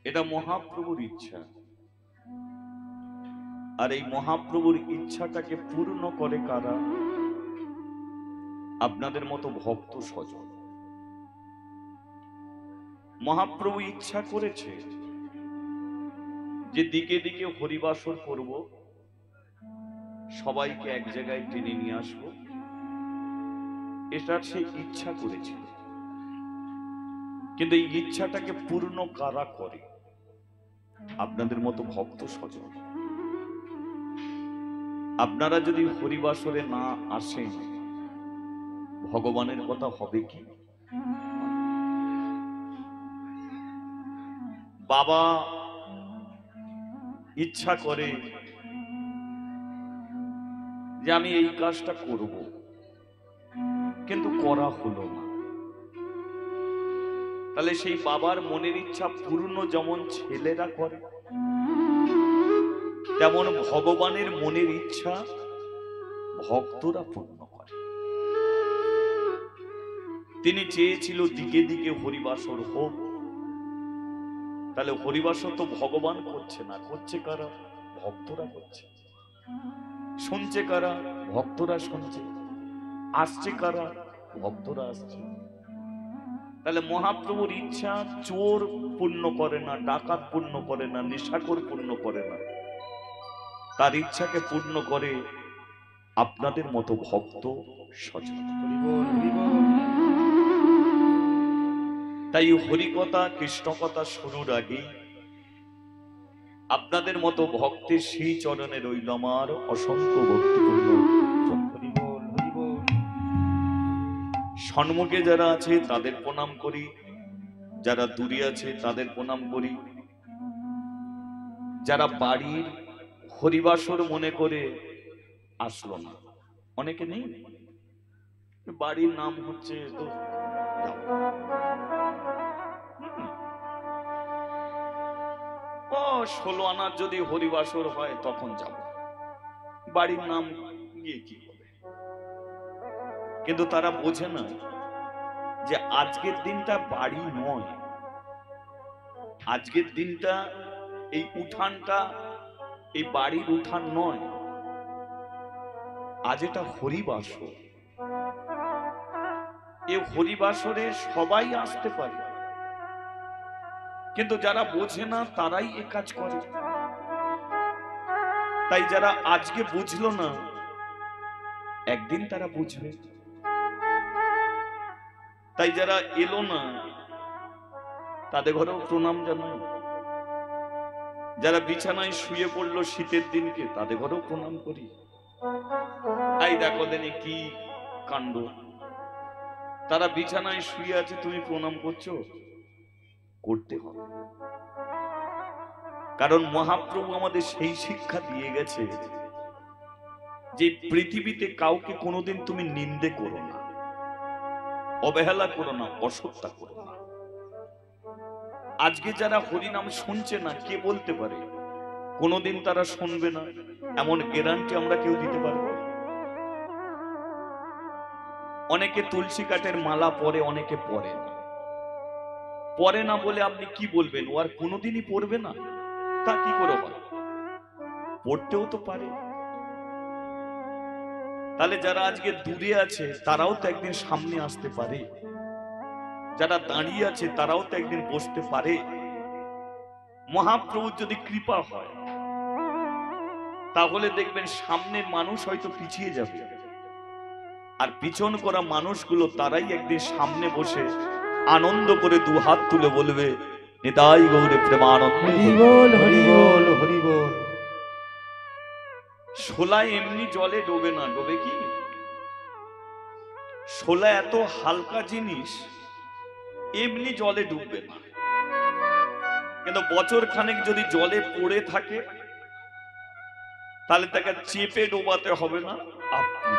এটা মহাপ্রভুর ইচ্ছা। আর এই মহাপ্রভুর ইচ্ছাটাকে পূর্ণ করে কারা? আপনাদের মতো ভক্ত স্বজন। মহাপ্রভু ইচ্ছা করেছে যে দিকে দিকে হরিবাসর করব, সবাইকে এক জায়গায় টেনে নিয়ে আসবো। এটা সে ইচ্ছা করেছিল, কিন্তু এই ইচ্ছাটাকে পূর্ণ কারা করে? আপনাদের মতো ভক্ত স্বজন। আপনারা যদি হরিবাসরে না আসেন, ভগবানের কথা হবে কি? বাবা ইচ্ছা করে যে আমি এই কাজটা করব, কিন্তু করা হলো না। তাহলে সেই বাবার মনের ইচ্ছা পূর্ণ যেমন ছেলেরা করে, তেমন ভগবানের মনের ইচ্ছা ভক্তরা পূর্ণ করে। তিনি চেয়েছিল দিকে দিকে হরিবাসর হোক। তাহলে হরিবাসর তো ভগবান করছে না, করছে কারা? ভক্তরা করছে। শুনছে কারা? ভক্তরা শুনছে। আসছে কারা? ভক্তরা আসছে। তাহলে মহাপ্রভুর ইচ্ছা চোর পূর্ণ করে না, ডাকাত পূর্ণ করে না, নেশাখোর পূর্ণ করে না। তার ইচ্ছাকে পূর্ণ করে আপনাদের মতো ভক্ত স্বজন। তাই হরিকথা কৃষ্ণকথা শুরুর আগেই আপনাদের মতো ভক্তের সেই চরণে রইল আমার অসংখ্য ভক্তিপূর্ণ। সম্মুখে যারা আছে তাদের প্রণাম করি, যারা দূরে আছে তাদের প্রণাম করি। যারা বাড়ির হরিবাসর মনে করে আসলো না, অনেকে নেই, বাড়ির নাম হচ্ছে তো ও 16 আনার যদি হরিবাসর হয় তখন যাব, বাড়ির নাম গিয়ে কি হবে? কিন্তু তারা বোঝে না যে আজকের দিনটা বাড়ি নয়, আজকের দিনটা এই উঠানটা এই বাড়ির উঠান নয়, আজ এটা হরিবাসর। এই হরিবাসরে সবাই আসতে পারে, কিন্তু যারা বোঝে না তারাই এ কাজ করে। তাই যারা আজকে বুঝলো না, একদিন তারা বুঝবে। তাই যারা এলো না তাদের ঘরেও প্রণাম জানাই। যারা বিছানায় শুয়ে পড়লো শীতের দিনকে, তাদের ঘরেও প্রণাম করি। এই দেখো দেনি কি কাণ্ড, তারা বিছানায় শুয়ে আছে, তুমি প্রণাম করছো, করতে হবে। কারণ মহাপ্রভু আমাদের সেই শিক্ষা দিয়ে গেছে যে পৃথিবীতে কাউকে কোনোদিন তুমি নিন্দে করো না, অবহেলা করো না, অসত্যা করো না। আজকে যারা হরিনাম শুনছে না, কে বলতে পারে কোনোদিন তারা শুনবে না? এমন গ্যারান্টি আমরা কেউ দিতে পারবো? অনেকে তুলসী কাঠের মালা পরে, অনেকে পরে না। পরে না বলে আপনি কি বলবেন ও আর কোনোদিনই পড়বে না? তা কি করে হয়? পড়তেও তো পারে। তাহলে যারা আজকে দূরে আছে তারাও তো একদিন সামনে আসতে পারে, যারা দাঁড়িয়ে আছে তারাও তো একদিন বসতে পারে। মহাপ্রভুর যদি কৃপা হয় তাহলে দেখবেন সামনের মানুষ হয়তো পিছিয়ে যাবে, আর পিছন করা মানুষগুলো তারাই একদিন সামনে বসে আনন্দ করে দু হাত তুলে বলবে, নিতাই গৌরে প্রেমানন্দে হরি বল, হরি বল, হরি বল। শোলা এমনি জলে ডোবে না, ডোবে কি? শোলা এত হালকা জিনিস, এমনি জলে ডুববে না। কিন্তু বছর খানেক যদি জলে পড়ে থাকে তাহলে তাকে চেপে ডোবাতে হবে না, আপনি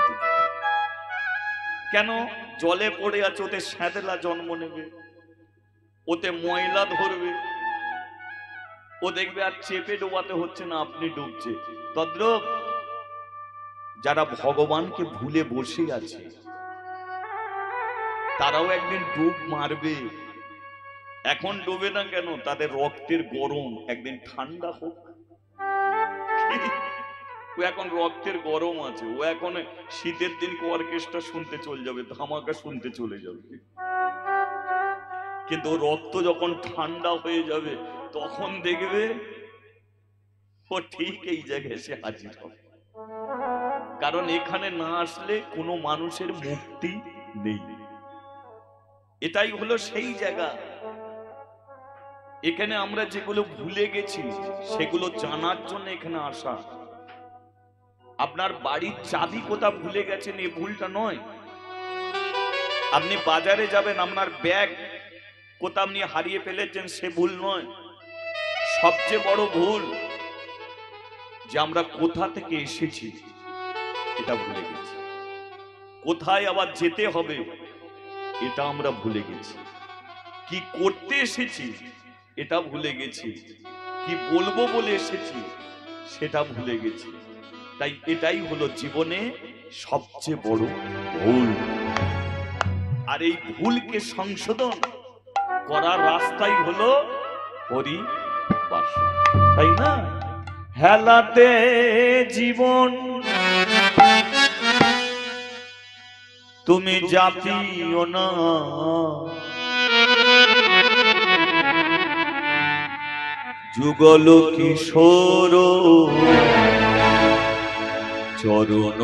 কেন? জলে পড়ে আছে, ওতে স্যাঁদলা জন্ম নেবে, ওতে ময়লা ধরবে, ও দেখবে আর চেপে ডোবাতে হচ্ছে না, আপনি ডুবছে। তদ্রূপ যারা ভগবানকে ভুলে বসে আছে তারাও একদিন ডুব মারবে। এখন ডোবে না কেন? তাদের রক্তের গরম, একদিন ঠান্ডা হোক। ও এখন রক্তের গরম আছে, ও এখন শীতের দিন অর্কেস্ট্রা শুনতে চলে যাবে, ধামাকা শুনতে চলে যাবে। কিন্তু রক্ত যখন ঠান্ডা হয়ে যাবে তখন দেখবে ও ঠিক এই জায়গায় এসে হাজির হবে। কারণ এখানে না আসলে কোনো মানুষের মুক্তি নেই। এটাই হলো সেই জায়গা। এখানে আমরা যেগুলো ভুলে গেছি সেগুলো জানার জন্য এখানে আসা। আপনার বাড়ির চাবি কোথা ভুলে গেছেন এই ভুলটা নয়। আপনি বাজারে যাবেন, আপনার ব্যাগ কোথা আপনি হারিয়ে ফেলেছেন সে ভুল নয়। সবচেয়ে বড় ভুল যে আমরা কোথা থেকে এসেছি এটা ভুলে গেছি, কোথায় আবার যেতে হবে এটা আমরা ভুলে গেছি, কি করতে এসেছি এটা ভুলে গেছি, কি বলবো বলে এসেছি সেটা ভুলে গেছি। তাই এটাই হলো জীবনে সবচেয়ে বড় ভুল। আর এই ভুলকে সংশোধন করার রাস্তাই হলো হরিবাস, তাই না? হেলাতে জীবন তুমি জাপিও না, যুগল কিশোর চরণ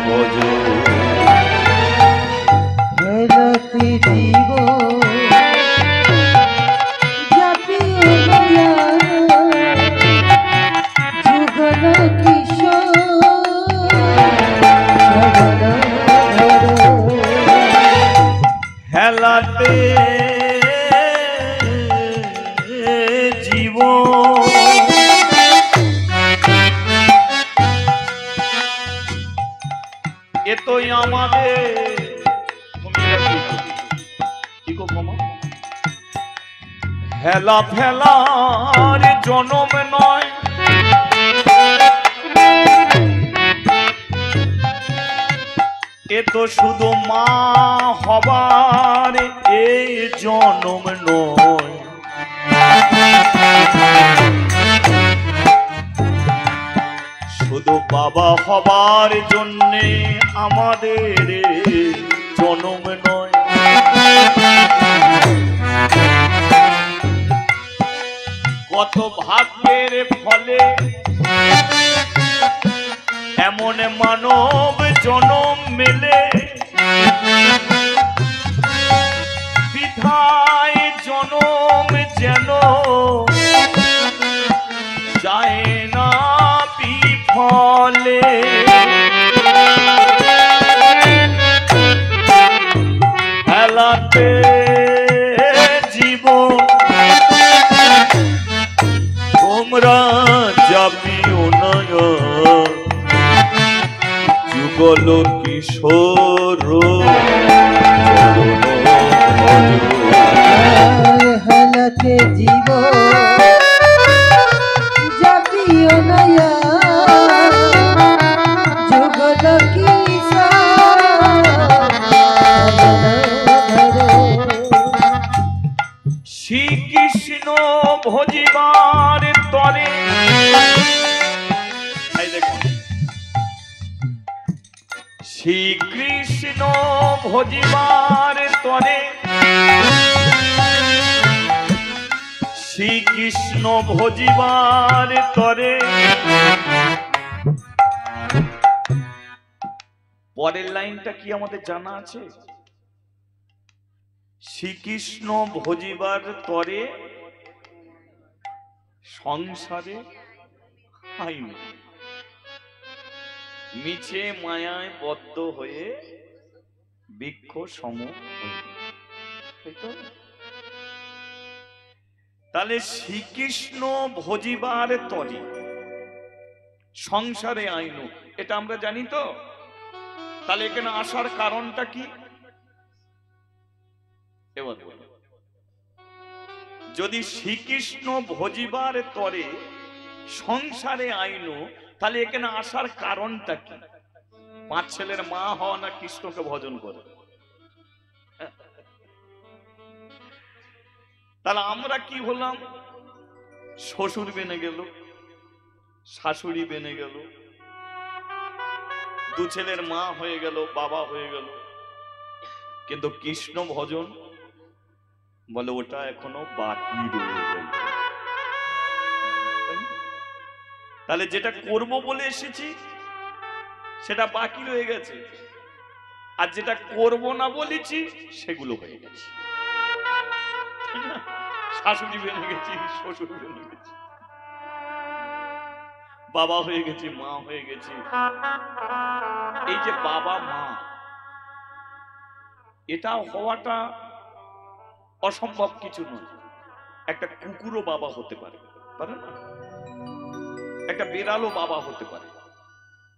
ভজ। হেলাতে জীবন জাপিও না, যুগল কিশোর চরণ ভজ। হেলাতে জীবন এতই আমাদের হেলা ফেলার জনম নয়, এ তো শুধু মা হবার এই জনম নয়। শুধু বাবা হবার জন্যে আমাদের জনম নয়। কত ভাগ্যের ফলে এমন মানব জনম মেলে, বিধায় জনম যেন যায় না বিফলে। হেলাতে জীবন তোমরা জাপিও না, যুগল কিশোর হেলাতে জীবন জাপিও না, যুগল কিশোর শ্রীকৃষ্ণ ভজিবার তরে। শ্রীকৃষ্ণ ভজিবার তরে, শ্রীকৃষ্ণ ভজিবার তরে। পরের লাইনটা কি আমাদের জানা আছে? শ্রীকৃষ্ণ ভজিবার তরে সংসারে আইন, মিছে মায়ায় বদ্ধ হয়ে বৃক্ষ সম। তাহলে শ্রীকৃষ্ণ ভজিবার তরে সংসারে আইন, এটা আমরা জানি তো। তাহলে এখানে আসার কারণটা কি? এবার যদি শ্রীকৃষ্ণ ভজিবার তরে সংসারে আইন, তাহলে এখানে আসার কারণটা কি? 5 ছেলের মা হওয়া না কৃষ্ণকে ভজন করে? তাহলে আমরা কি হলাম? শ্বশুর বেনে গেল, শাশুড়ি বেনে গেল, দু ছেলের মা হয়ে গেল, বাবা হয়ে গেল, কিন্তু কৃষ্ণ ভজন বলে ওটা এখনো বাকি রয়ে গেল। তাহলে যেটা করব বলে এসেছি সেটা বাকি রয়ে গেছে, আর যেটা করব না বলেছি সেগুলো হয়ে গেছে। শাশুড়ি বেনে গেছি, শ্বশুর বেনে গেছি, বাবা হয়ে গেছি, মা হয়ে গেছি। এই যে বাবা মা, এটা হওয়াটা অসম্ভব কিছু নয়। একটা কুকুরও বাবা হতে পারে, পারে না? একটা বিড়ালও বাবা হতে পারে,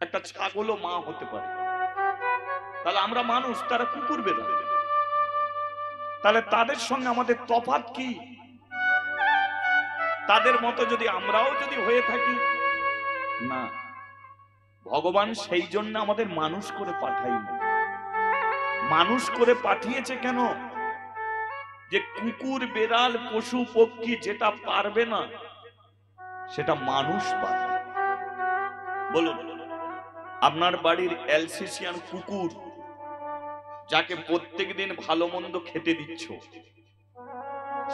একটা ছাগলও মা হতে পারে। তাহলে আমরা মানুষ, তারা কুকুর বেড়াল, তাহলে তাদের সঙ্গে আমাদের তফাৎ কি? তাদের মতো যদি আমরাও যদি হয়ে থাকি না, ভগবান সেই জন্য আমাদের মানুষ করে পাঠাইনি। মানুষ করে পাঠিয়েছে কেন? যে কুকুর বেড়াল পশু পক্ষী যেটা পারবে না সেটা মানুষ পারবে। বলুন, আপনার বাড়ির অ্যালসেশিয়ান কুকুর যাকে প্রত্যেকদিন ভালো মন্দ খেতে দিচ্ছ,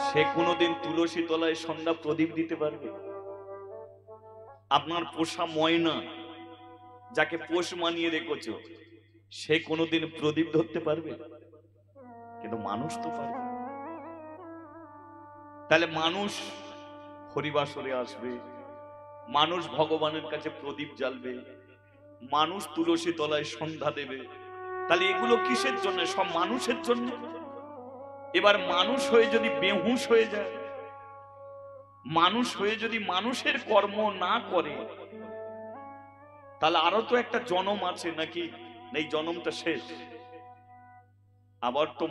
সে কোনোদিন তুলসী তলায় সন্ধ্যা প্রদীপ দিতে পারবে? আপনার পোষা ময়না যাকে পোষ মানিয়ে রেখেছ, সে কোনোদিন প্রদীপ ধরতে পারবে? কিন্তু মানুষ তো পারবে। তাহলে মানুষ হরিবাসরে আসবে, মানুষ ভগবানের কাছে প্রদীপ জ্বালবে, মানুষ তুলসী তলায় সন্ধ্যা দেবে। তাহলে এগুলো কিসের জন্য? সব মানুষের জন্য। এবার মানুষ হয়ে যদি বেহুশ হয়ে যায়, মানুষ হয়ে যদি মানুষের কর্ম না করে, তাহলে আরো তো একটা জনম আছে নাকি? এই জনমটা শেষ, আবার তো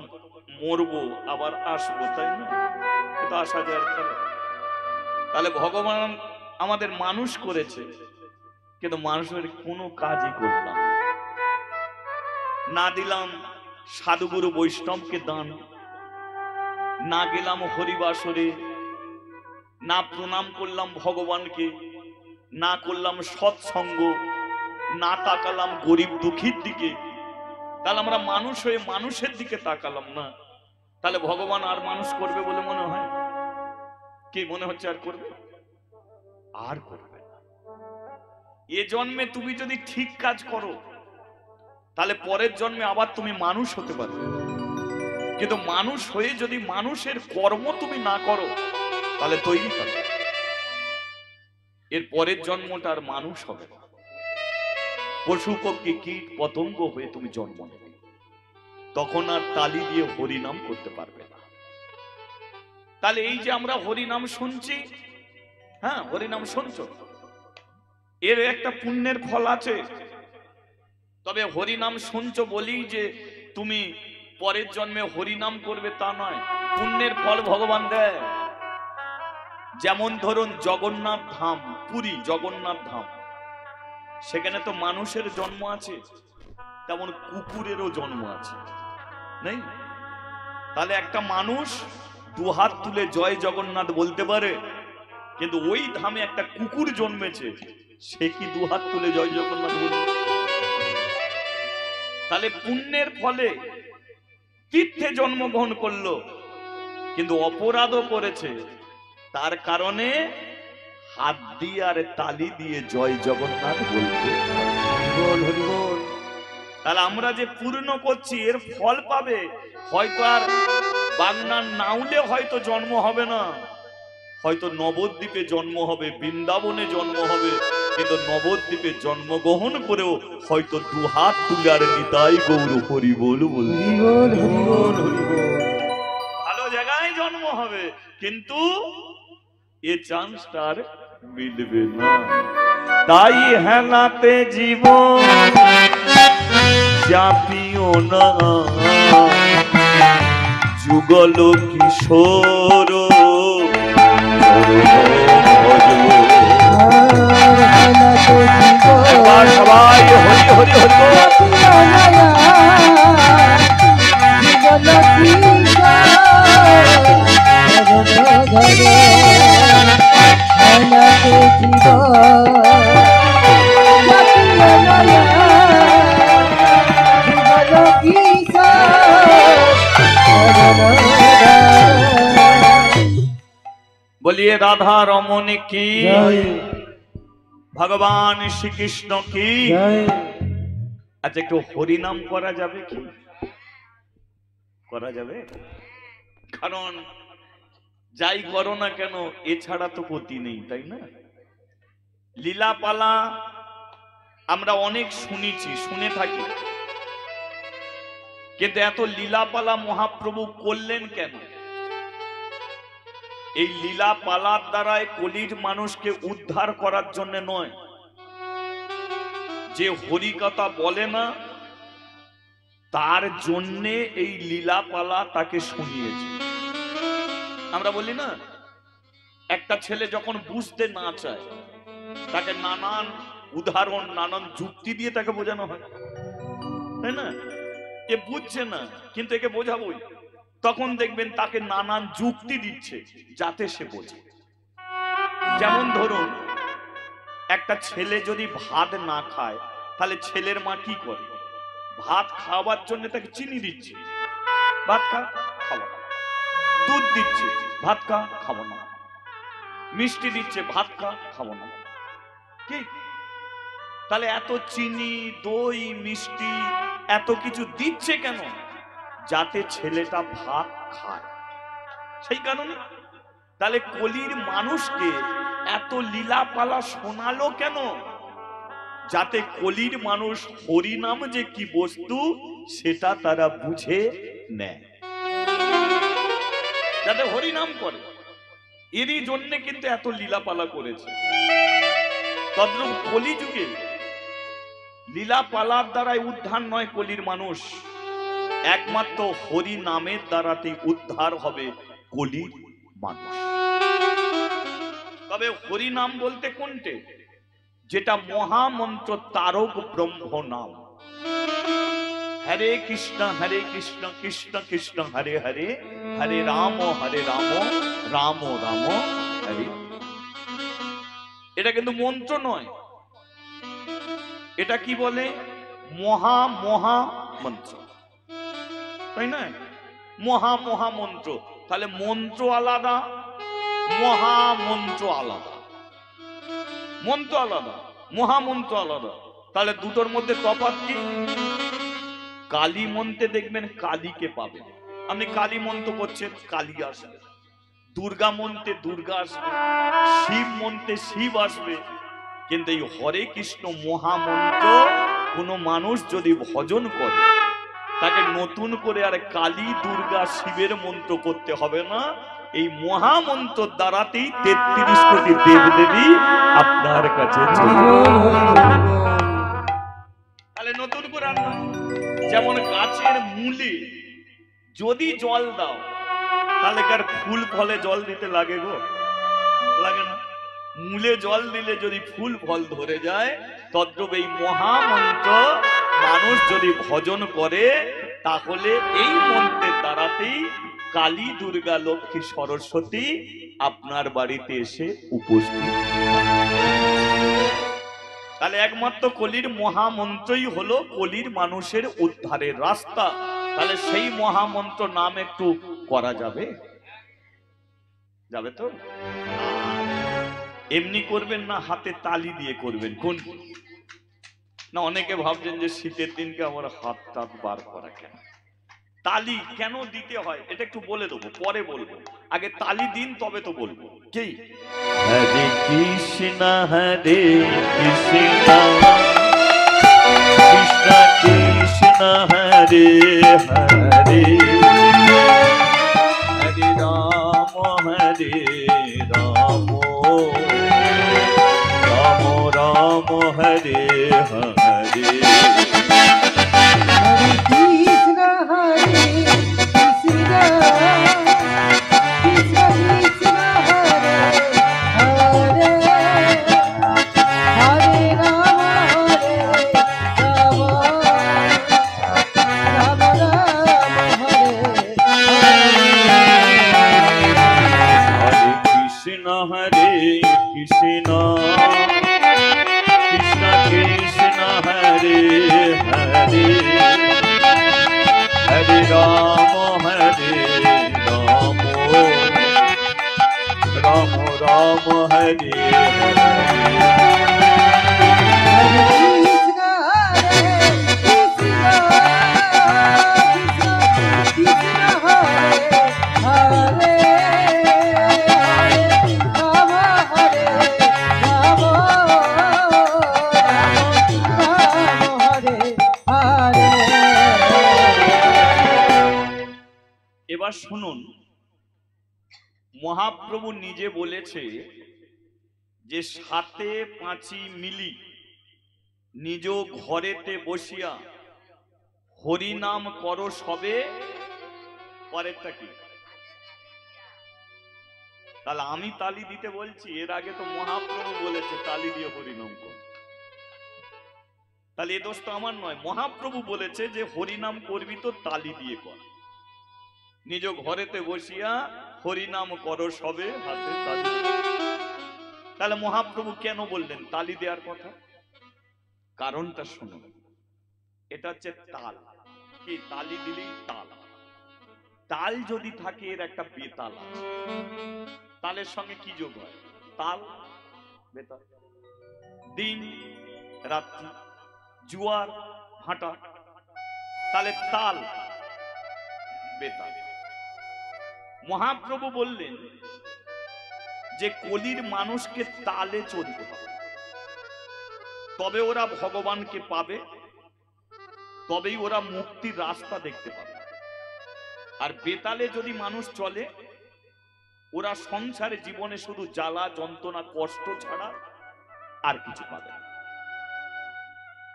মরবো, আবার আসবো, তাই না? এটা আসা যায়। তাহলে ভগবান আমাদের মানুষ করেছে, কিন্তু মানুষের কোনো কাজই করলাম না, দিলাম সাধুগুরু বৈষ্ণবকে দান, না গেলাম হরিবাসরে, না প্রণাম করলাম ভগবানকে, না করলাম সৎসঙ্গ, না তাকালাম গরিব দুঃখীর দিকে। তাহলে আমরা মানুষ হয়ে মানুষের দিকে তাকালাম না। তাহলে ভগবান আর মানুষ করবে বলে মনে হয়? কি মনে হচ্ছে আর করবে? আর করবে না। এ জন্মে তুমি যদি ঠিক কাজ করো, তাহলে পরের জন্মে আবার তুমি মানুষ হতে পারবে। কিন্তু মানুষ হয়ে যদি মানুষের কর্ম তুমি না করো, তাহলে তৈরি করো, এর পরের জন্মটা আর মানুষ হবে না। পশু পক্ষী কীট পতঙ্গ হয়ে তুমি জন্ম নেবে, তখন আর তালি দিয়ে হরিনাম করতে পারবে না। তাহলে এই যে আমরা হরিনাম শুনছি, হ্যাঁ হরিনাম শুনছো, এর একটা পুণ্যের ফল আছে। তবে হরিনাম শুনছো বলি যে তুমি পরের জন্মে হরিনাম করবে তা নয়, পুণ্যের ফল ভগবান দেয়। যেমন ধরুন জগন্নাথ ধাম, পুরী জগন্নাথ ধাম, সেখানে তো মানুষের জন্ম আছে, তেমন কুকুরেরও জন্ম আছে, নেই? তাহলে একটা মানুষ দুহাত তুলে জয় জগন্নাথ বলতে পারে, কিন্তু ওই ধামে একটা কুকুর জন্মেছে, সে কি দুহাত তুলে জয় জগন্নাথ বলবে? তাহলে পুণ্যের ফলে তীর্থে জন্মগ্রহণ করলো, কিন্তু অপরাধও করেছে, তার কারণে হাত দিয়ে আর তালি দিয়ে জয় জগন্নাথ বলতে। তাহলে আমরা যে পূর্ণ করছি এর ফল পাবে। হয়তো আর বাগনার নাউলে হয়তো জন্ম হবে না, হয়তো নবদ্বীপে জন্ম হবে, বৃন্দাবনে জন্ম হবে, কিন্তু নবদ্বীপে জন্মগ্রহণ করেও হয়তো দুহাত তুলে আর নিতাই গৌর হরি বল বলবে। ভালো জায়গায় জন্ম হবে, কিন্তু এ চান্সটা আর মিলবে না। তাই হেলাতে জীবন চাপিও না, যুগল কিশোর সবাই হরি হরি হরি। ধরে হেলাতে জীবন জাতীয় নয়া যুগল কিশোর बोलिए राधा रमन की জয় भगवान श्री कृष्ण की জয় अच्छा एक हरि नाम करा जाबे কি করা যাবে কারণ যাই করো না কেন এছাড়া তো গতি নেই তাই না লীলাপালা আমরা অনেক শুনে থাকি কিন্তু এত লীলাপালা মহাপ্রভু করলেন কেন এই লীলাপালার দ্বারাই কলির মানুষকে উদ্ধার করার জন্য নয় যে হরি কথা বলে না তার জন্যে এই লীলাপালা তাকে শুনিয়েছে আমরা বলি না একটা ছেলে যখন বুঝতে না চায় তাকে নানান উদাহরণ নানান যুক্তি দিয়ে তাকে বোঝানো হয় তাই না এ বুঝছে না কিন্তু একে বোঝাবোই তখন দেখবেন তাকে নানান যুক্তি দিচ্ছে যাতে সে বোঝে যেমন ধরুন একটা ছেলে যদি ভাত না খায় তাহলে ছেলের মা কি করে ভাত খাওয়ার জন্য তাকে চিনি দিচ্ছে ভাত খা খাওয়া দুধ দিচ্ছে ভাত খা খাবো না মিষ্টি দিচ্ছে ভাত খা খাবো না কি তাহলে এত চিনি দই মিষ্টি এত কিছু দিচ্ছে কেন যাতে ছেলেটা ভাত খায় সেই কারণে তাহলে কলির মানুষকে এত লীলাপালা শোনালো কেন যাতে কলির মানুষ হরি নাম যে কি বস্তু সেটা তারা বুঝে নেয় যাতে হরি নাম করে এরই জন্য কিন্তু এত লীলাপালা করেছে তদ্রূপ কলিযুগে লীলাপালার দ্বারাই উদ্ধার নয় কলির মানুষ একমাত্র হরি নামের দ্বারাতেই উদ্ধার হবে কলির মানুষ তবে হরি নাম বলতে কোনটে যেটা মহামন্ত্র তারক ব্রহ্ম নাম হরে কৃষ্ণ কৃষ্ণ কৃষ্ণ হরে হরে হরে রাম রাম রাম হরে এটা কিন্তু মন্ত্র নয় এটা কি বলে মহা মহা মন্ত্র তাই না মহা মহা মন্ত্র তাহলে মন্ত্র আলাদা মহামন্ত্র আলাদা মন্ত্র আলাদা মহামন্ত্র আলাদা তাহলে দুটোর মধ্যে তফাৎ কি কালী মন্ত্রে দেখবেন কালীকে পাবেন আপনি কালী মন্ত্র করছেন কালী আসবে দুর্গা মন্ত্রে দুর্গা আসবে শিব মন্ত্রে শিব আসবে কিন্তু এই হরে কৃষ্ণ মহামন্ত্র কোন মানুষ যদি ভজন করে তাকে নতুন করে আর কালী দুর্গা শিবের মন্ত্র করতে হবে না এই মহামন্ত্র দ্বারাতেই ৩৩ কোটি দেবদেবী আপনার কাছে তাহলে নতুন করে আর না যেমন গাছের মূলে যদি জল দাও তাহলে কার ফুল ফলে জল দিতে লাগে গো লাগে না মূলে জল দিলে যদি ফুল ফল ধরে যায় তদ্রূপ এই মহামন্ত্র মানুষ যদি ভজন করে তাহলে এই মন্ত্রের দ্বারাতেই কালী দুর্গা লক্ষ্মী সরস্বতী আপনার বাড়িতে এসে উপস্থিত তাহলে একমাত্র কলির মহামন্ত্রই হলো কলির মানুষের উদ্ধারের রাস্তা তাহলে সেই মহামন্ত্র নাম একটু করা যাবে যাবে তো এমনি করবেন না হাতে তালি দিয়ে করবেন কোন না অনেকে ভাবছেন যে শীতের দিনকে আমার হাত টাত বার করা কেন তালি কেন দিতে হয় এটা একটু বলে দেবো পরে বলবো আগে তালি দিন তবে তো বলবো কি হরে কৃষ্ণ কৃষ্ণ কৃষ্ণ হরে হরে হরে রাম রাম রাম হরে হরে হরে কৃষ্ণ কৃষ্ণ কৃষ্ণ হরে হরে হরে রাম রাম রাম হরে এবার শুনুন, মহাপ্রভু নিজে বলেছে যে সাথে পাঁচি মিলি নিজ ঘরেতে বসিয়া হরিনাম করো সবে। পরেরটা কি? তাহলে আমি তালি দিতে বলছি, এর আগে তো মহাপ্রভু বলেছে তালি দিয়ে হরিনাম কর। তাহলে এ দোষ তো আমার নয়, মহাপ্রভু বলেছে যে হরিনাম করবি তো তালি দিয়ে কর। নিজ ঘরেতে বসিয়া হরিনাম করো সবে হাতে তালি। তাহলে মহাপ্রভু কেন বললেন তালি দেওয়ার কথা? কারণটা শুনুন, এটা হচ্ছে তাল। কি তালি দিলেই তাল। তাল যদি থাকে এর একটা বেতাল আছে। তালের সঙ্গে কি যোগ হয়? তাল বেতাল। দিন রাত্রি, জোয়ার ভাটা, তাহলে তাল বেতাল। মহাপ্রভু বললেন যে কলির মানুষকে তালে চলতে হবে, তবে ওরা ভগবানকে পাবে, তবেই ওরা মুক্তির রাস্তা দেখতে পাবে। আর বেতালে যদি মানুষ চলে, ওরা সংসারে জীবনে শুধু জ্বালা যন্ত্রণা কষ্ট ছাড়া আর কিছু পাবে না।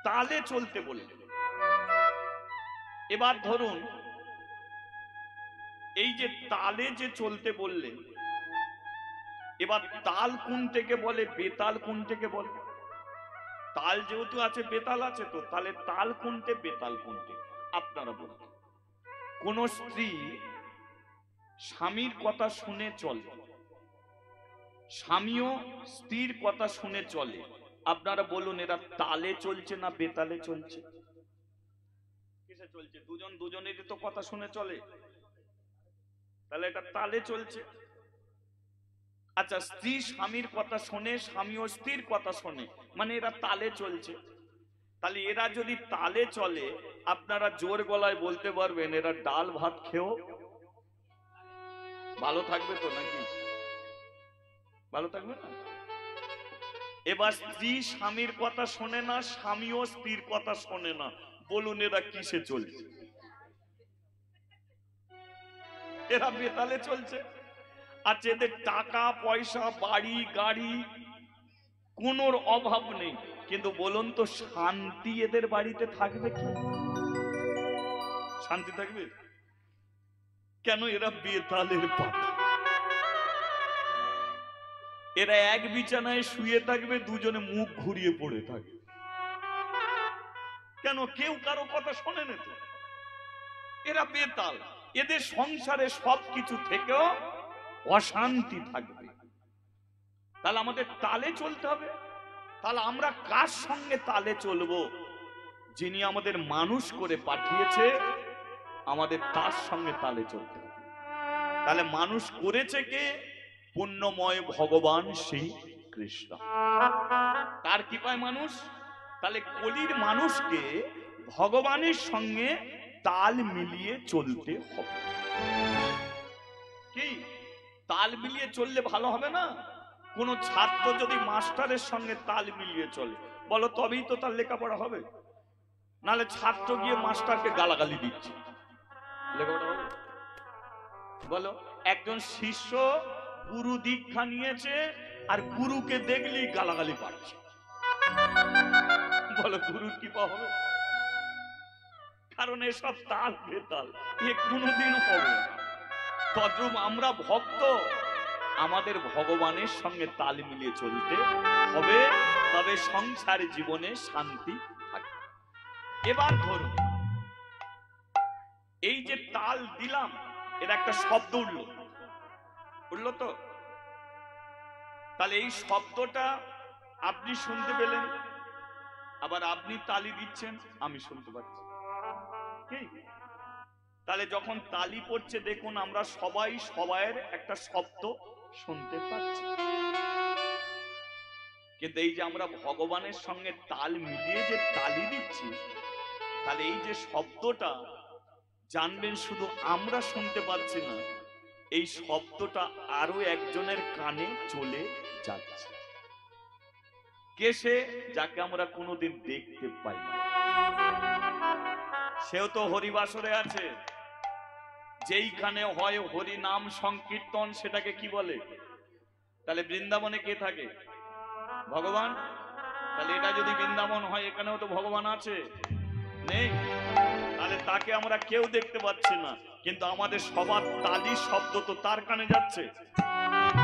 তালে চলতে বললেন। এবার ধরুন, এই যে তালে যে চলতে বললেন, এবার তাল কোনটাকে বলে, বেতাল কোনটাকে বলে? তাল যেহেতু আছে বেতাল আছে, তো তাহলে তাল কোনটে বেতাল কোনটে আপনারা বলুন। কোন স্ত্রী স্বামীর কথা শুনে চলে, স্বামীও স্ত্রীর কথা শুনে চলে, আপনারা বলুন এরা তালে চলছে না বেতালে চলছে? কিসে চলছে? দুজন দুজনেরই তো কথা শুনে চলে, তাহলে এটা তালে চলছে। আচ্ছা, স্ত্রী স্বামীর কথা শোনে, স্বামীও স্ত্রীর কথা শোনে, মানে এরা তালে চলছে। তাহলে এরা যদি তালে চলে, আপনারা জোর গলায় বলতে পারবেন এরা ডাল ভাত খেয়েও ভালো থাকবে তো নাকি? ভালো থাকবে না? এবার স্ত্রী স্বামীর কথা শোনে না, স্বামীও স্ত্রীর কথা শোনে না, বলুন এরা কিসে চলছে? এরা বেতালে চলছে। আচ্ছা, এদের টাকা পয়সা বাড়ি গাড়ি কোনোর অভাব নেই, কিন্তু বলুন তো শান্তি এদের বাড়িতে থাকবে কি? শান্তি থাকবে কেন? এরা বেতালের পাতা। এরা এক বিছানায় শুয়ে থাকবে, দুজনে মুখ ঘুরিয়ে পড়ে থাকবে। কেন? কেউ কারো কথা শোনে না তো। এরা বেতাল। এদের সংসারে সবকিছু থেকেও অশান্তি থাকবে। তাহলে আমাদের তালে চলতে হবে। তাহলে আমরা কার সঙ্গে তালে চলবো? যিনি আমাদের মানুষ করে পাঠিয়েছে, আমাদের তার সঙ্গে তালে চলতে হবে। তাহলে মানুষ করেছে কে? পুণ্যময় ভগবান শ্রী কৃষ্ণ। তার কৃপায় মানুষ। তাহলে কলির মানুষকে ভগবানের সঙ্গে তাল মিলিয়ে চলতে হবে। কি তাল মিলিয়ে চললে ভালো হবে না? কোন ছাত্র যদি মাস্টারের সঙ্গে তাল মিলিয়ে চলে, বলো তবেই তো তার লেখাপড়া হবে। নালে ছাত্র গিয়ে মাস্টারকে গালাগালি দিচ্ছে, লেখাপড়া হবে? বলো, একজন শিষ্য গুরু দীক্ষা নিয়েছে আর গুরুকে দেখলেই গালাগালি পাচ্ছে, বলো গুরুর কৃপা হবে? কারণ এসব তাল বেতাল, এ কোনোদিন হবে না। তদ্রূপ আমরা ভক্ত, আমাদের ভগবানের সঙ্গে তাল মিলিয়ে চলতে হবে, তবে সংসার জীবনে শান্তি থাকবে। এবার ধরুন, এই যে তাল দিলাম, এর একটা শব্দ উঠলো তো, তাহলে এই শব্দটা আপনি শুনতে পেলেন, আবার আপনি তালি দিচ্ছেন, আমি শুনতে পাচ্ছি। তাহলে যখন তালি পড়ছে দেখুন আমরা সবাই সবাইয়ের একটা শব্দ শুনতে পাচ্ছি। কিন্তু এই যে আমরা ভগবানের সঙ্গে তাল মিলিয়ে যে তালি দিচ্ছি, তাহলে এই যে শব্দটা জানবেন শুধু আমরা শুনতে পাচ্ছি না, এই শব্দটা আরো একজনের কানে চলে যাচ্ছে। কে সে? যাকে আমরা কোনোদিন দেখতে পাই না, সেও তো হরিবাসরে আছে। যেইখানে হয় হরি নাম সংকীর্তন সেটাকে কি বলে? তাহলে বৃন্দাবনে কে থাকে? ভগবান। তাহলে এটা যদি বৃন্দাবন হয়, এখানেও তো ভগবান আছে, নেই? তাহলে তাকে আমরা কেউ দেখতে পাচ্ছি না, কিন্তু আমাদের সবার তালি শব্দ তো তার কানে যাচ্ছে,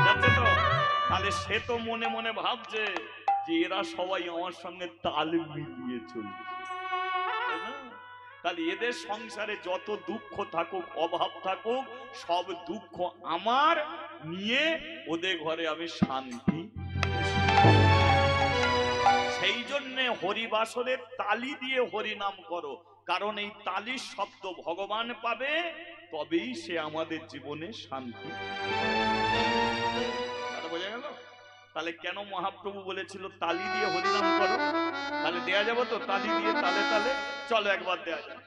যাচ্ছে তো। তাহলে সে তো মনে মনে ভাবছে যে এরা সবাই আমার সঙ্গে তাল মিলিয়ে চলছে, তাই না? তাহলে এদের সংসারে যত দুঃখ থাকুক, অভাব থাকুক, সব দুঃখ আমার নিয়ে ওদের ঘরে আমি শান্তি। সেই জন্য হরিবাসরের তালি দিয়ে হরি নাম করো, কারণ এই তালির শব্দ ভগবান পাবে, তবেই সে আমাদের জীবনে শান্তি। বোঝা গেল? তাহলে কেন মহাপ্রভু বলেছিল তালি দিয়ে হরিনাম করো? তাহলে দেয়া যাবে তো তালি দিয়ে, তালে তালে? চলো একবার দেয়া যাবে।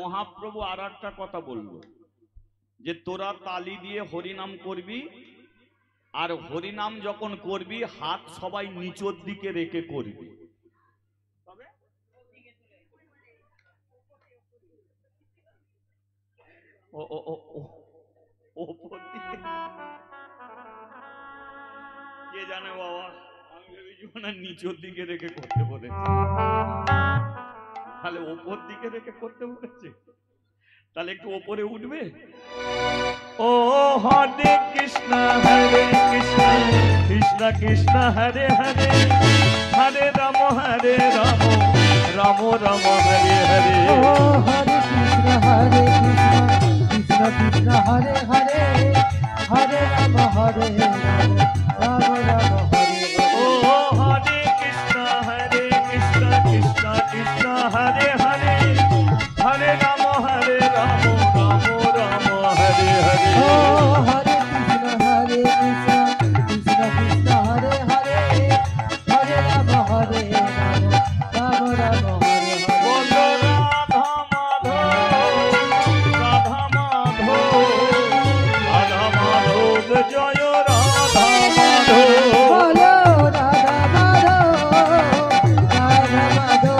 মহাপ্রভু আর একটা কথা বললো যে তোরা তালি দিয়ে হরিনাম করবি, আর হরিনাম যখন করবি হাত সবাই নিচের দিকে রেখে করবি। কে জানে বাবা, আমি ভেবেছি না নিচের দিকে রেখে করতে বলেছে, তাহলে ওপর দিকে রেখে করতে বলেছে, তাহলে একটু ওপরে উঠবে। ও হরে কৃষ্ণ কৃষ্ণ কৃষ্ণ হরে হরে, হরে রাম রাম রাম হরে হরে। ও হরে কৃষ্ণ কৃষ্ণ কৃষ্ণ হরে হরে, হরে রাম রাম রাম হরে হরে। ও হরে কৃষ্ণ কৃষ্ণ কৃষ্ণ হরে হরে, হরে রাম রাম রাম হরে হরে। ও হরে কৃষ্ণ কৃষ্ণ কৃষ্ণ হরে হরে, হরে রাম রাম রাম রাম হরে হরে। বলো রাধা মাধব রাধা মাধব জয় রাধা মাধব। বলো রাধা মাধব রাধা মাধব,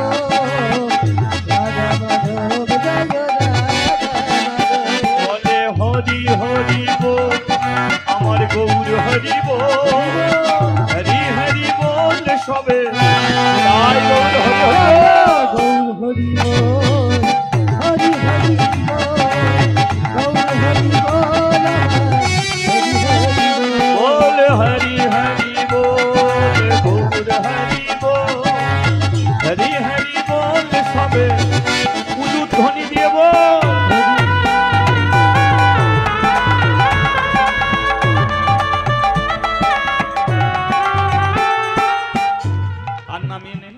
রাধা মাধব জয় রাধা মাধব। বলে হরি হরি বল, আমার গৌর হরি বল, হরি হরি বল সবে তাই গৌর হরি হরি। গৌর হরি বল, হরি হরি বল, গৌর হরি বল, হরি হরি বল। বল হরি হরি বল, গৌর হরি বল, হরি হরি বল সবে উলু ধ্বনি দিয়ে বল। নামিয়ে নেন।